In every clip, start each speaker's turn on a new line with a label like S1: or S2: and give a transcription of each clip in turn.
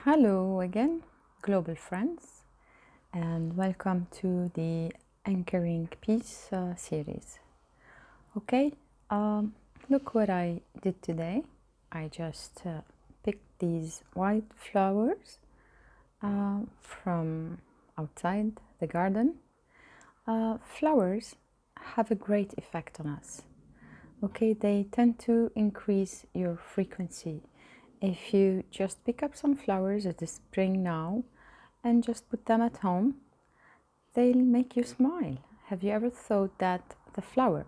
S1: Hello again, global friends, and welcome to the Anchoring Peace series. Okay, look what I did today. I just picked these white flowers from outside the garden. Flowers have a great effect on us. Okay, they tend to increase your frequency. If you just pick up some flowers at the spring now and just put them at home, they'll make you smile. Have you ever thought that the flower,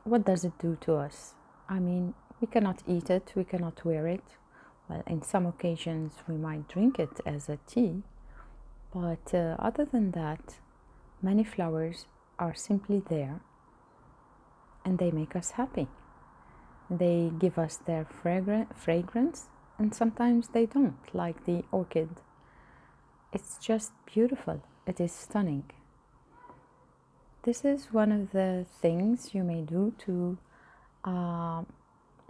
S1: what does it do to us? I mean, we cannot eat it, we cannot wear it. Well, in some occasions we might drink it as a tea, but other than that, many flowers are simply there and they make us happy. They give us their fragrance, and sometimes they don't, like the orchid. It's just beautiful. It is stunning. This is one of the things you may do to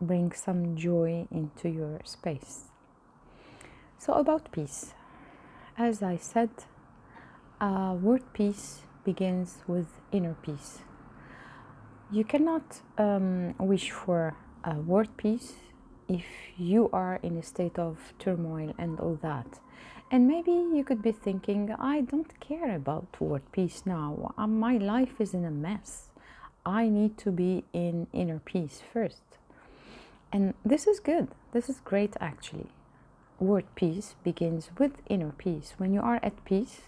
S1: bring some joy into your space. So about peace. As I said, word peace begins with inner peace. You cannot wish for world peace if you are in a state of turmoil and all that. And maybe you could be thinking, I don't care about world peace now. My life is in a mess. I need to be in inner peace first. And this is good. This is great, actually. World peace begins with inner peace. When you are at peace,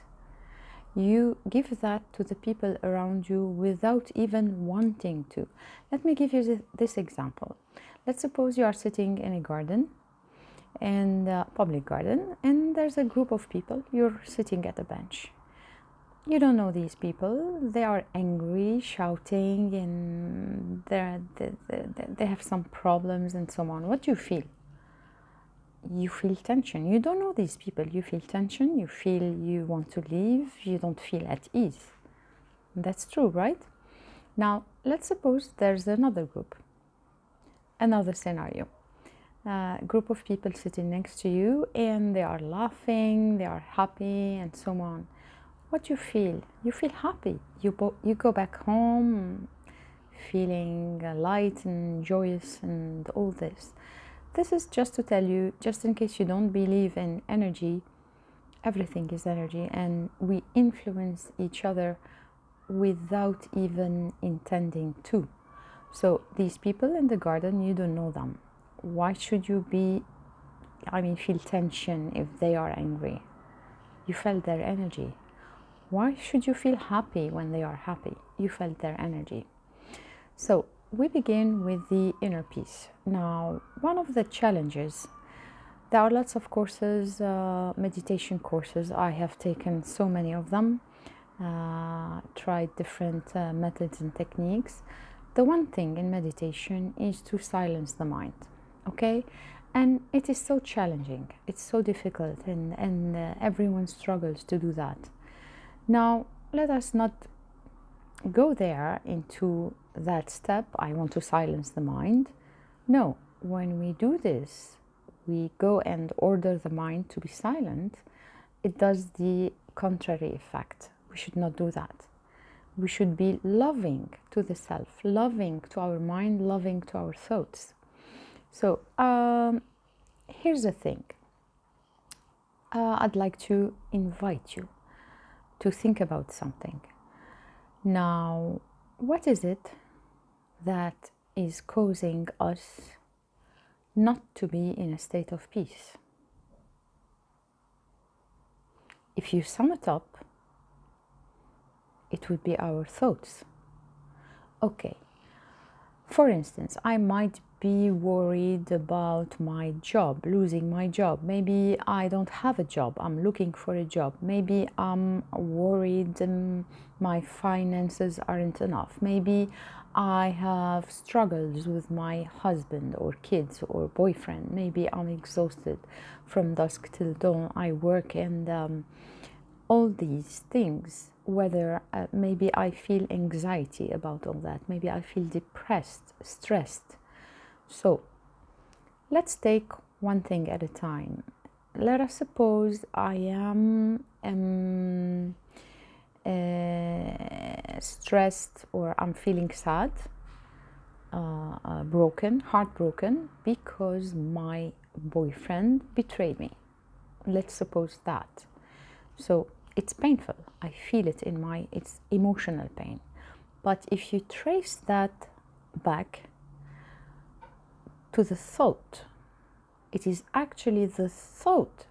S1: you give that to the people around you without even wanting to. Let me give you this example. Let's suppose you are sitting in a garden, and a public garden, and there's a group of people. You're sitting at a bench. You don't know these people. They are angry, shouting, and they have some problems and so on. What do you feel? You feel tension. You don't know these people. You feel tension. You feel you want to leave. You don't feel at ease. That's true, right? Now, let's suppose there's another group, another scenario. A group of people sitting next to you, and they are laughing, they are happy, and so on. What do you feel? You feel happy. You go back home feeling light and joyous and all this. This is just to tell you, just in case you don't believe in energy, everything is energy, and we influence each other without even intending to. So these people in the garden, you don't know them. Why should you feel tension if they are angry? You felt their energy. Why should you feel happy when they are happy? You felt their energy. So we begin with the inner peace. Now, one of the challenges, there are lots of courses, meditation courses. I have taken so many of them, tried different methods and techniques. The one thing in meditation is to silence the mind, okay? And it is so challenging, it's so difficult, and everyone struggles to do that. Now, let us not go there into that step, I want to silence the mind. No, when we do this, we go and order the mind to be silent, it does the contrary effect. We should not do that. We should be loving to the self, loving to our mind, loving to our thoughts. So here's the thing. I'd like to invite you to think about something. Now, what is it that is causing us not to be in a state of peace? If you sum it up, it would be our thoughts. Okay, for instance, I might be worried about my job, losing my job. Maybe I don't have a job, I'm looking for a job. Maybe I'm worried my finances aren't enough. Maybe I have struggles with my husband or kids or boyfriend. Maybe I'm exhausted from dusk till dawn. I work, and all these things, whether maybe I feel anxiety about all that, maybe I feel depressed, stressed. So let's take one thing at a time. let us suppose I am stressed, or I'm feeling sad, broken, heartbroken, because my boyfriend betrayed me. Let's suppose that. So it's painful. I feel it it's emotional pain. But if you trace that back to the thought, it is actually the thought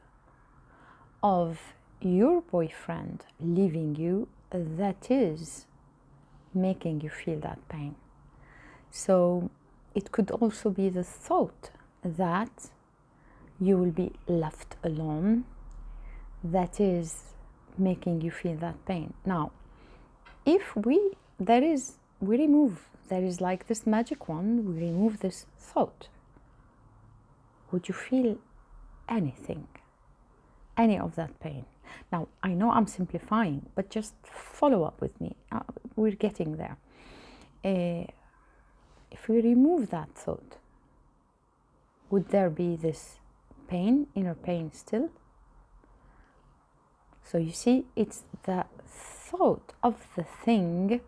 S1: of your boyfriend leaving you that is making you feel that pain. So it could also be the thought that you will be left alone that is making you feel that pain. Now, if we remove, there is like this magic wand, we remove this thought, would you feel anything, any of that pain? Now, I know I'm simplifying, but just follow up with me. We're getting there. If we remove that thought, would there be this pain, inner pain still? So you see, it's the thought of the thing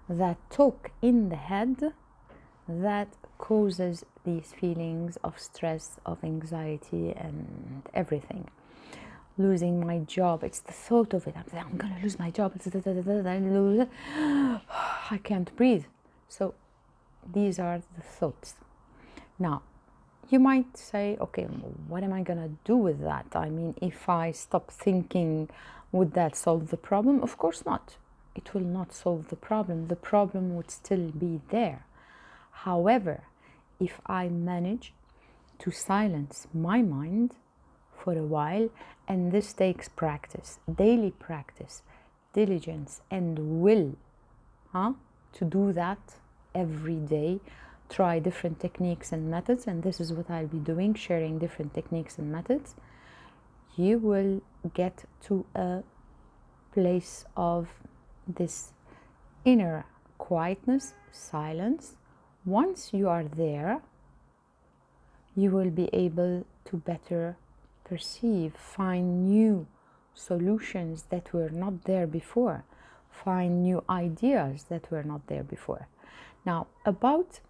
S1: that took in the head that causes these feelings of stress, of anxiety, and everything. Losing my job, it's the thought of it. I'm gonna lose my job. I can't breathe. So these are the thoughts. Now, you might say, okay, what am I gonna do with that? I mean, if I stop thinking, would that solve the problem? Of course not. It will not solve the problem. The problem would still be there. However, if I manage to silence my mind for a while, and this takes practice, daily practice, diligence, and will to do that every day. Try different techniques and methods, and this is what I'll be doing, sharing different techniques and methods. You will get to a place of this inner quietness, silence. Once you are there, you will be able to better perceive, find new solutions that were not there before, find new ideas that were not there before. Now, about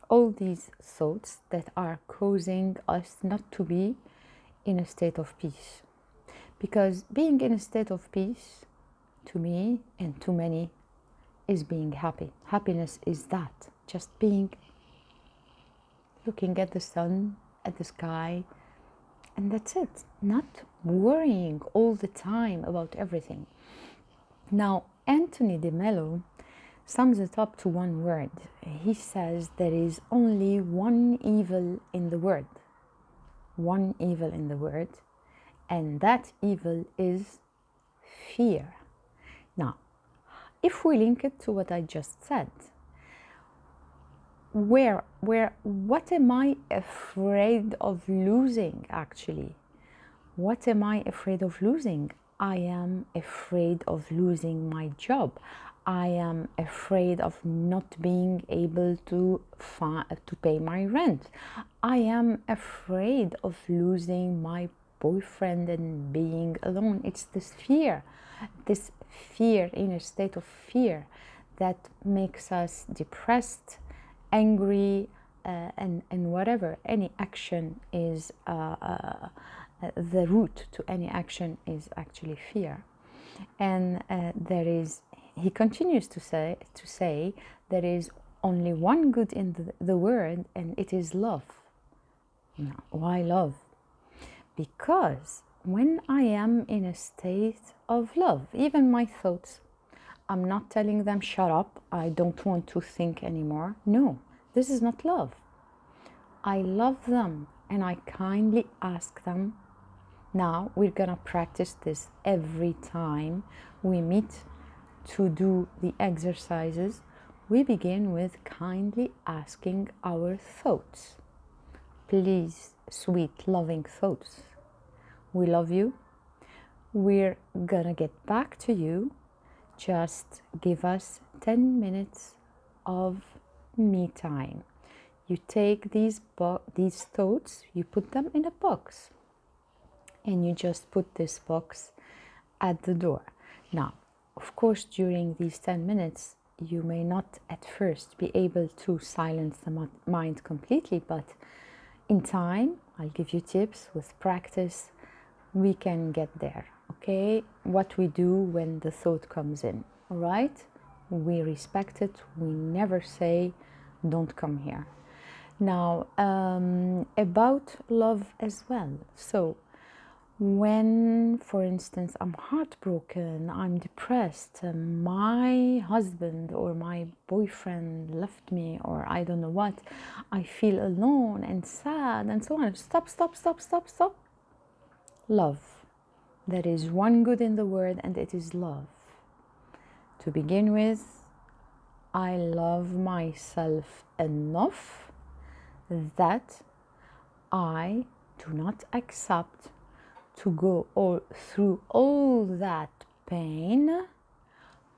S1: all these thoughts that are causing us not to be in a state of peace. Because being in a state of peace, to me and to many, is being happy. Happiness is that, just being, looking at the sun, at the sky, and that's it. Not worrying all the time about everything. Now, Anthony de Mello sums it up to one word. He says there is only one evil in the world. One evil in the world, and that evil is fear. Now, if we link it to what I just said, what am I afraid of losing actually? What am I afraid of losing? I am afraid of losing my job. I am afraid of not being able to pay my rent. I am afraid of losing my boyfriend and being alone. It's this fear in a state of fear that makes us depressed, angry, and whatever. Any action is the root to any action is actually fear. And he continues to say there is only one good in the world, and it is love. Now, why love? Because when I am in a state of love, even my thoughts, I'm not telling them, shut up, I don't want to think anymore. No, this is not love. I love them and I kindly ask them. Now we're gonna practice this every time we meet to do the exercises. We begin with kindly asking our thoughts. Please, sweet, loving thoughts, we love you. We're gonna get back to you. Just give us 10 minutes of me time. You take these thoughts, you put them in a box. and you just put this box at the door. Now, of course, during these 10 minutes, you may not at first be able to silence the mind completely, but in time, I'll give you tips. With practice, we can get there. Okay, what we do when the thought comes in, all right? We respect it. We never say, don't come here. Now, about love as well. So, when, for instance, I'm heartbroken, I'm depressed, my husband or my boyfriend left me, or I don't know what, I feel alone and sad and so on. Stop, stop, stop, stop, stop. Love. There is one good in the world, and it is love. To begin with, I love myself enough that I do not accept to go through all that pain,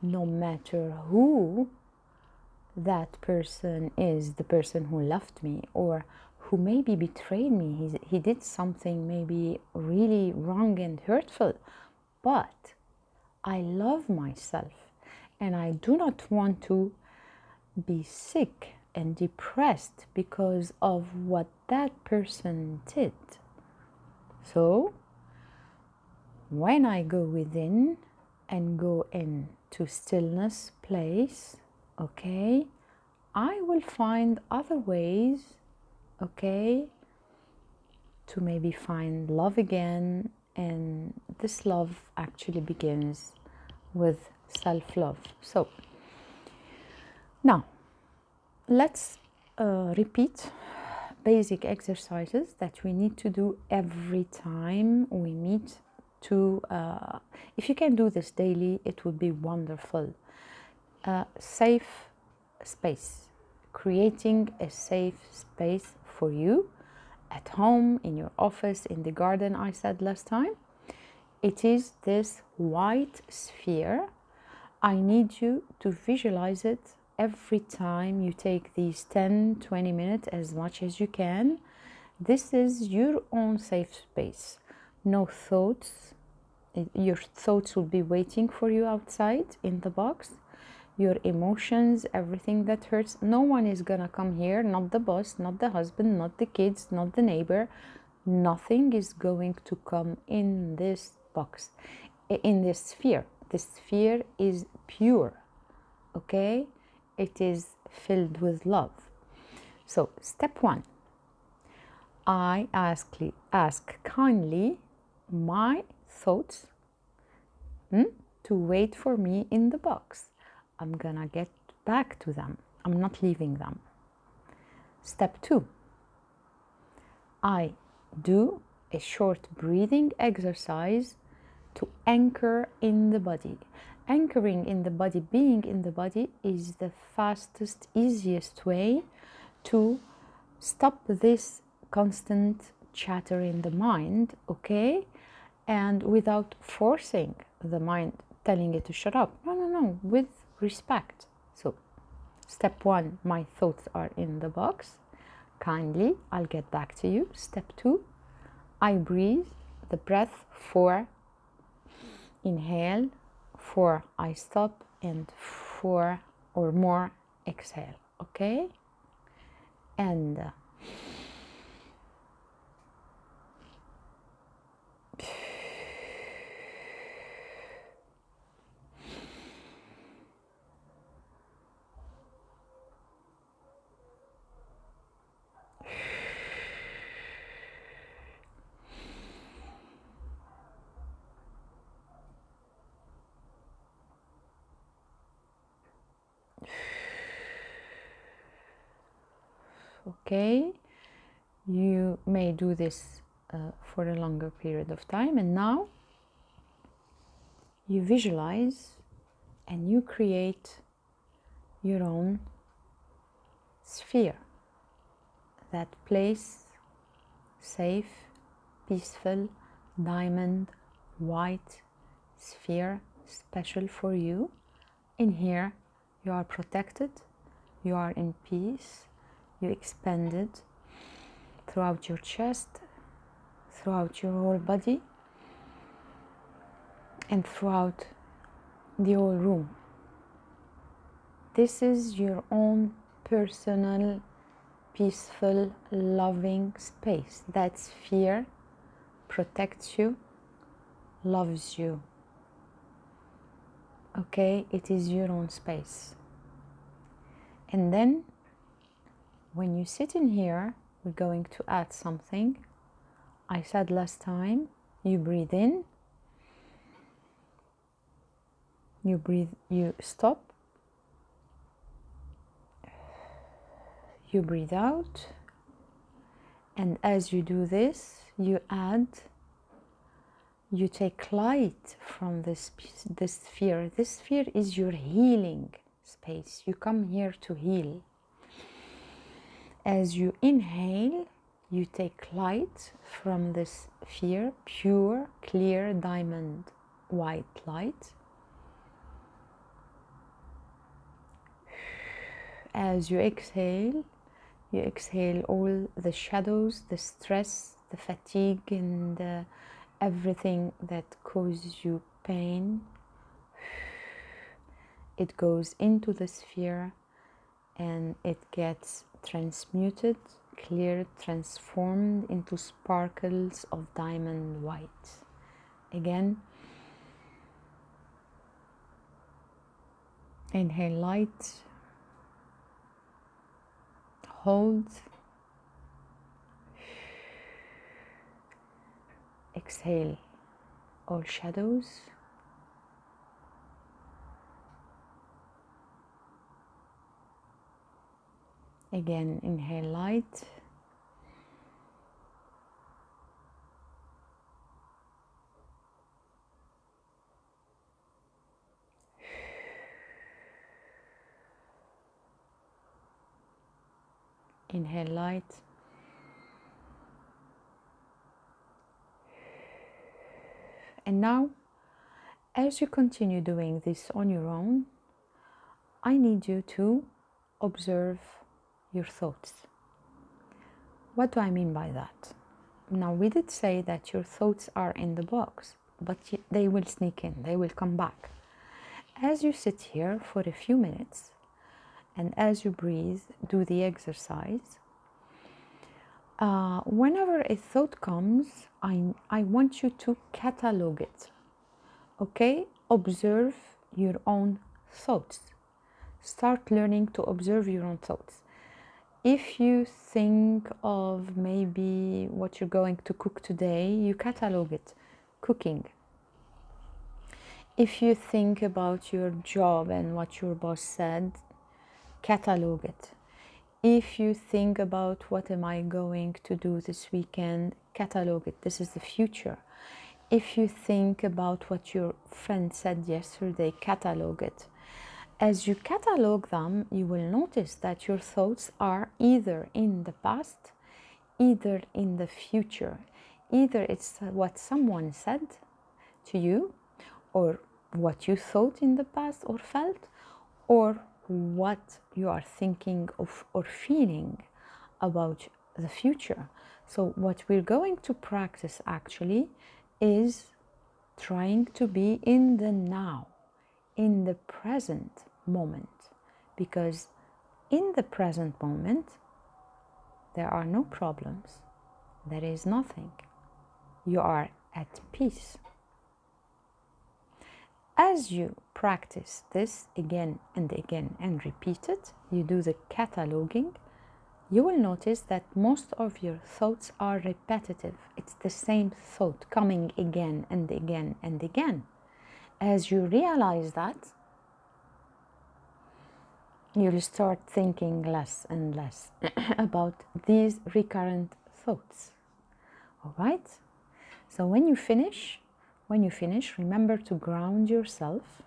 S1: no matter who that person is, the person who left me or who maybe betrayed me. He did something maybe really wrong and hurtful, but I love myself and I do not want to be sick and depressed because of what that person did. So when I go within and go into stillness place, okay, I will find other ways, okay, to maybe find love again. And this love actually begins with self-love. So now let's repeat basic exercises that we need to do every time we meet to, if you can do this daily, it would be wonderful. Safe space, creating a safe space for you at home, in your office, in the garden, I said last time. It is this white sphere. I need you to visualize it every time you take these 10-20 minutes, as much as you can. This is your own safe space. No thoughts. Your thoughts will be waiting for you outside in the box. Your emotions, everything that hurts. No one is gonna come here, not the boss, not the husband, not the kids, not the neighbor. Nothing is going to come in this box, in this sphere. This sphere is pure, okay? It is filled with love. So, step one, I ask kindly my thoughts to wait for me in the box. I'm gonna get back to them. I'm not leaving them. Step two, I do a short breathing exercise to anchor in the body. Anchoring in the body, being in the body, is the fastest, easiest way to stop this constant chatter in the mind, okay? And without forcing the mind, telling it to shut up. No, with respect. So, step one, my thoughts are in the box. Kindly, I'll get back to you. Step two, I breathe the breath. 4, inhale. 4, I stop. And 4 or more, exhale. Okay? And okay, you may do this for a longer period of time. And now you visualize and you create your own sphere, that place, safe, peaceful, diamond, white sphere, special for you. In here you are protected, you are in peace, you expanded throughout your chest, throughout your whole body. and throughout the whole room. This is your own personal, peaceful, loving space. That sphere protects you, loves you. Okay, it is your own space. And then when you sit in here, we're going to add something. I said last time, you breathe in, you breathe, you stop, you breathe out, and as you do this, you take light from this sphere. This sphere is your healing space. You come here to heal. As you inhale, you take light from this sphere, pure, clear, diamond white light. As you exhale all the shadows, the stress, the fatigue, and everything that causes you pain. It goes into the sphere and it gets transmuted, cleared, transformed into sparkles of diamond white. Again, inhale light, hold, exhale all shadows, again inhale light, inhale light, and now as you continue doing this on your own, I need you to observe your thoughts. What do I mean by that? Now, we did say that your thoughts are in the box, but they will sneak in, they will come back. As you sit here for a few minutes, and as you breathe, do the exercise, whenever a thought comes, I want you to catalog it. Okay? Observe your own thoughts. Start learning to observe your own thoughts. If you think of maybe what you're going to cook today, you catalog it, cooking. If you think about your job and what your boss said, catalog it. If you think about what am I going to do this weekend, catalog it. This is the future. If you think about what your friend said yesterday, catalog it. As you catalog them, you will notice that your thoughts are either in the past, either in the future. Either it's what someone said to you, or what you thought in the past or felt, or what you are thinking of or feeling about the future. So what we're going to practice actually is trying to be in the now, in the present moment, because in the present moment there are no problems, there is nothing, you are at peace. As you practice this again and again and repeat it, you do the cataloging, you will notice that most of your thoughts are repetitive. It's the same thought coming again and again and again. As you realize that, you'll start thinking less and less about these recurrent thoughts. All right? So when you finish, remember to ground yourself.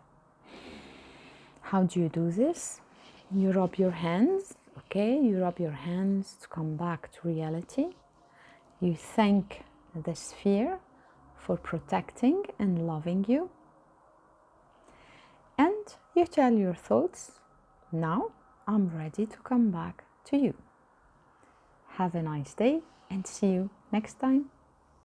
S1: How do you do this? You rub your hands, okay? You rub your hands to come back to reality. You thank the sphere for protecting and loving you. And you tell your thoughts, now I'm ready to come back to you. Have a nice day and see you next time.